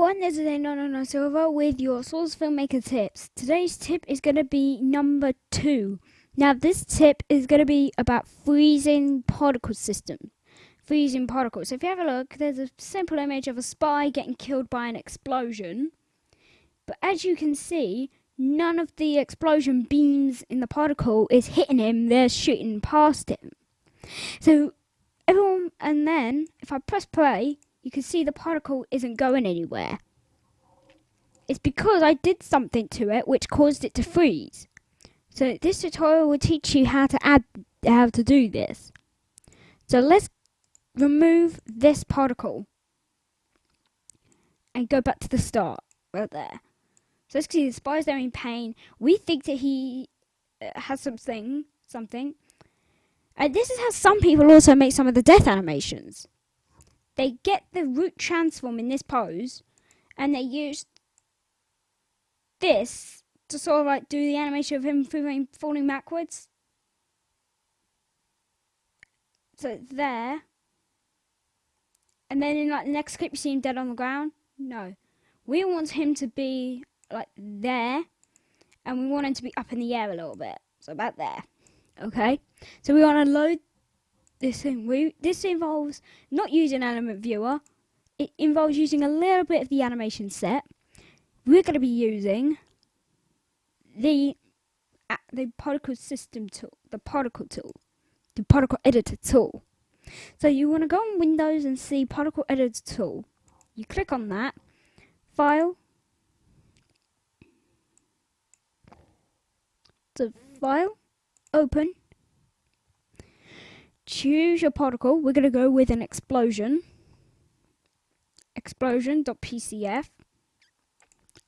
everyone, this is a Silver with your SorceFilmMaker tips. Today's tip is going to be number 2. Now this tip is going to be about freezing particle system. Freezing particles. So if you have a look, there's a simple image of a spy getting killed by an explosion. But as you can see, none of the explosion beams in the particle is hitting him, they're shooting past him. So everyone, and then if I press play, you can see the particle isn't going anywhere. It's because I did something to it which caused it to freeze. So this tutorial will teach you how to do this. So let's remove this particle and go back to the start right there. So let's see the spy's there in pain. We think that he has something. And this is how some people also make some of the death animations. They get the root transform in this pose, and they use this to sort of like do the animation of him falling backwards. So there. And then in like the next clip you see him dead on the ground. No. We want him to be like there, and we want him to be up in the air a little bit. So about there. Okay? So we want to load this thing. This involves not using element viewer. It involves using a little bit of the animation set. We're going to be using the particle system tool, the particle editor tool. So you want to go on Windows and see particle editor tool. You click on that, file, open. Choose your particle. We're going to go with an explosion. Explosion.pcf.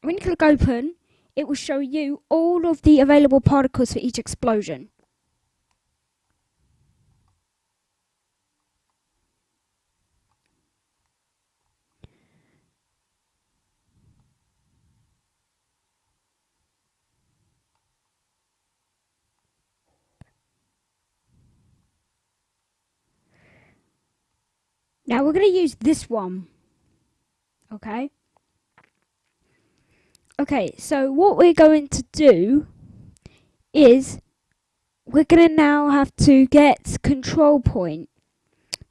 When you click open, it will show you all of the available particles for each explosion. Now we're going to use this one. Okay, so what we're going to do is we're going to now have to get control point.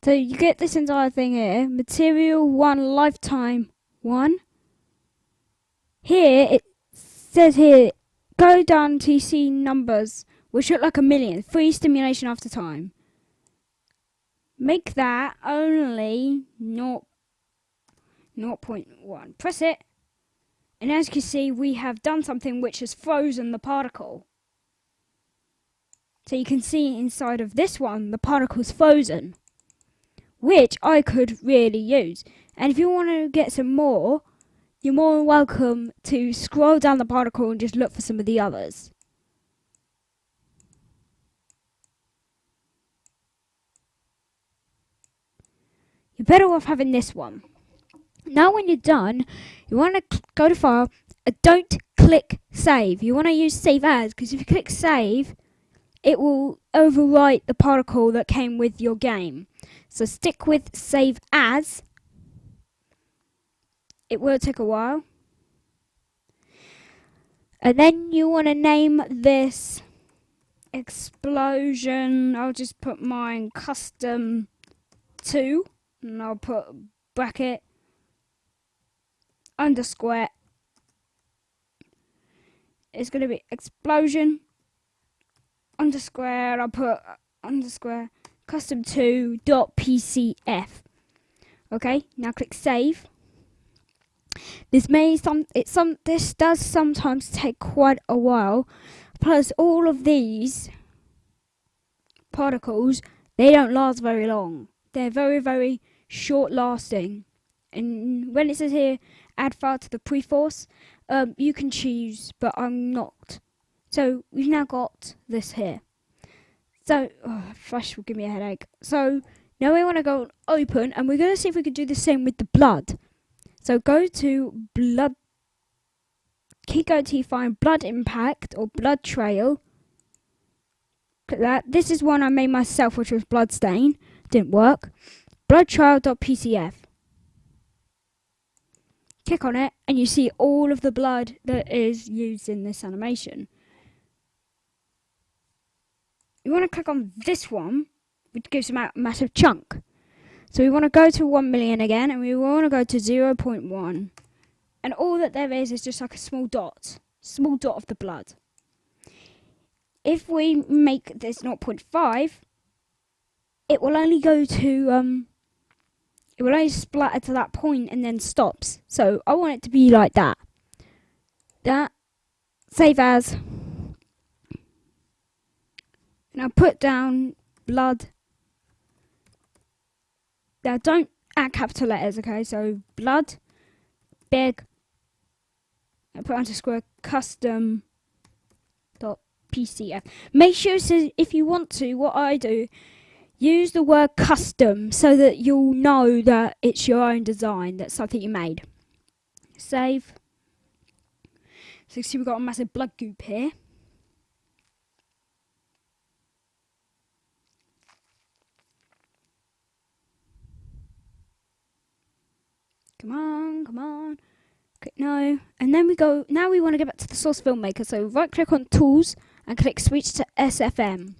So you get this entire thing here, material 1, lifetime 1. Here it says here, go down to see numbers which look like 1,000,000, free stimulation after time. Make that only 0.1. Press it, and as you can see, we have done something which has frozen the particle. So you can see inside of this one, the particle's frozen, which I could really use. And if you want to get some more, you're more than welcome to scroll down the particle and just look for some of the others. You're better off having this one. Now when you're done, you want to go to File, don't click Save. You want to use Save As, because if you click Save, it will overwrite the particle that came with your game. So stick with Save As. It will take a while. And then you want to name this explosion. I'll just put mine custom 2. And I'll put bracket underscore. It's going to be explosion underscore. I'll put underscore custom2.pcf. Okay, now click save. This does sometimes take quite a while. Plus, all of these particles, they don't last very long. They're very, very short lasting. And when it says here, add file to the preforce, you can choose, but I'm not. So we've now got this here. So, flash will give me a headache. So now we want to go open, and we're going to see if we can do the same with the blood. So go to blood, keep going till you find blood impact or blood trail. Click that. This is one I made myself, which was blood stain. Didn't work. Bloodtrail.pcf. click on it, and you see all of the blood that is used in this animation. You want to click on this one, which gives a massive chunk. So we want to go to 1 million again, and we want to go to 0.1. And all that there is just like a small dot of the blood. If we make this 0.5, it will only go to, it will only splatter to that point and then stops. So I want it to be like that. Save as. Now put down blood. Now don't add capital letters, okay? So blood, big, and put underscore custom .PCF. Make sure it says, if you want to, what I do, use the word custom so that you'll know that it's your own design, that's something you made. Save. So you see we've got a massive blood goop here. Come on. Click no. And then we go, now we want to get back to the SorceFilmMaker. So right click on Tools and click Switch to SFM.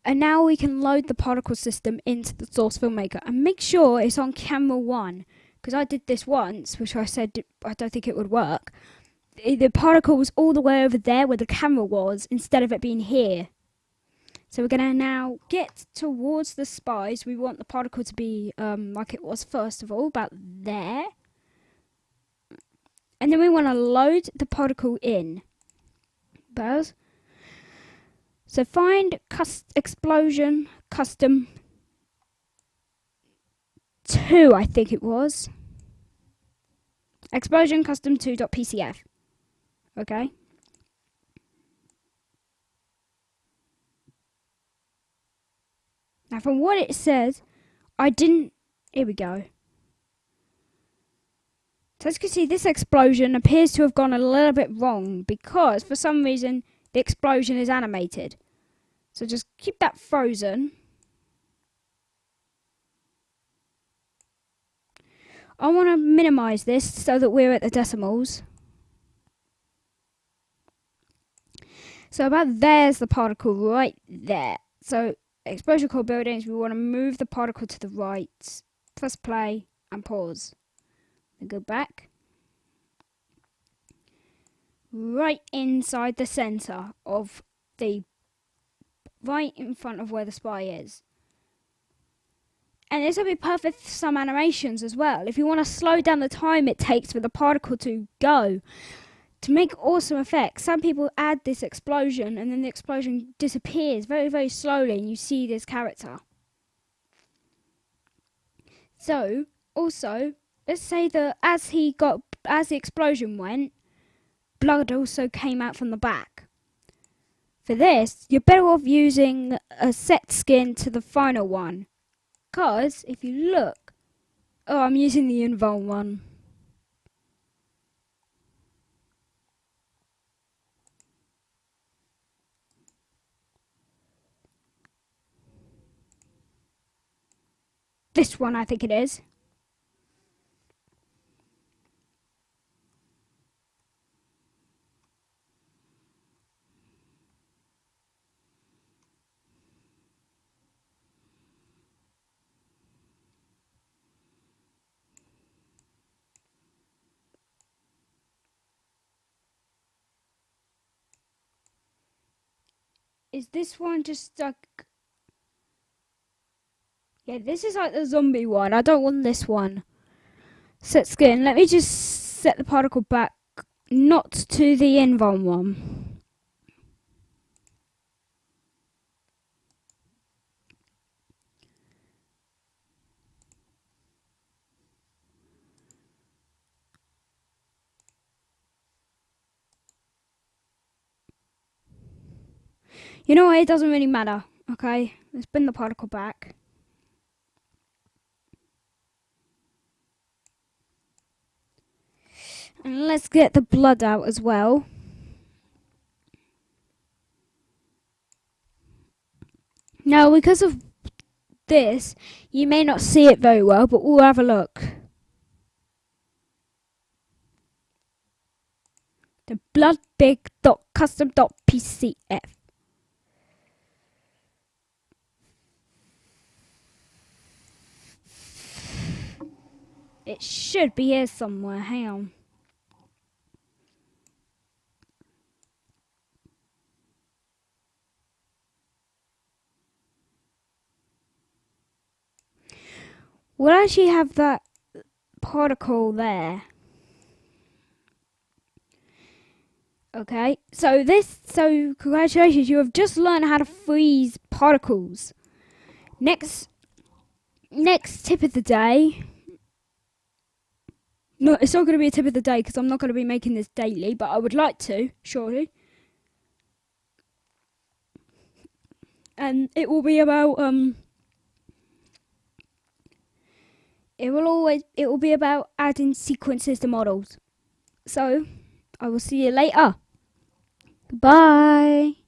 And now we can load the particle system into the SorceFilmMaker. And make sure it's on camera 1. Because I did this once, which I said I don't think it would work. The particle was all the way over there where the camera was, instead of it being here. So we're going to now get towards the spies. We want the particle to be like it was first of all, about there. And then we want to load the particle in. So find explosion custom 2, I think it was. Explosion custom 2.PCF. Okay. Now from what it says, here we go. So as you can see, this explosion appears to have gone a little bit wrong because for some reason the explosion is animated. So just keep that frozen. I want to minimize this so that we're at the decimals. So about there's the particle right there. So explosion core buildings, we want to move the particle to the right. Press play and pause. Then go back. Right inside the center of right in front of where the spy is. And this will be perfect for some animations as well. If you want to slow down the time it takes for the particle to go, to make awesome effects, some people add this explosion and then the explosion disappears very, very slowly and you see this character. So, also, let's say that as the explosion went, blood also came out from the back. For this, you're better off using a set skin to the final one. Because, if you look... Oh, I'm using the invuln one. This one, I think it is. Is this one just like... Yeah, this is like the zombie one. I don't want this one. Set skin. Let me just set the particle back, not to the invuln one. You know what? It doesn't really matter. Okay, let's bring the particle back. And let's get the blood out as well. Now, because of this, you may not see it very well, but we'll have a look. the bloodbig.custom.pcf. It should be here somewhere. Hang on. We'll actually have that particle there. Okay, so congratulations, you have just learned how to freeze particles. Next tip of the day. No, it's not going to be a tip of the day because I'm not going to be making this daily, but I would like to, surely. And it will be about it will be about adding sequences to models. So I will see you later. Goodbye.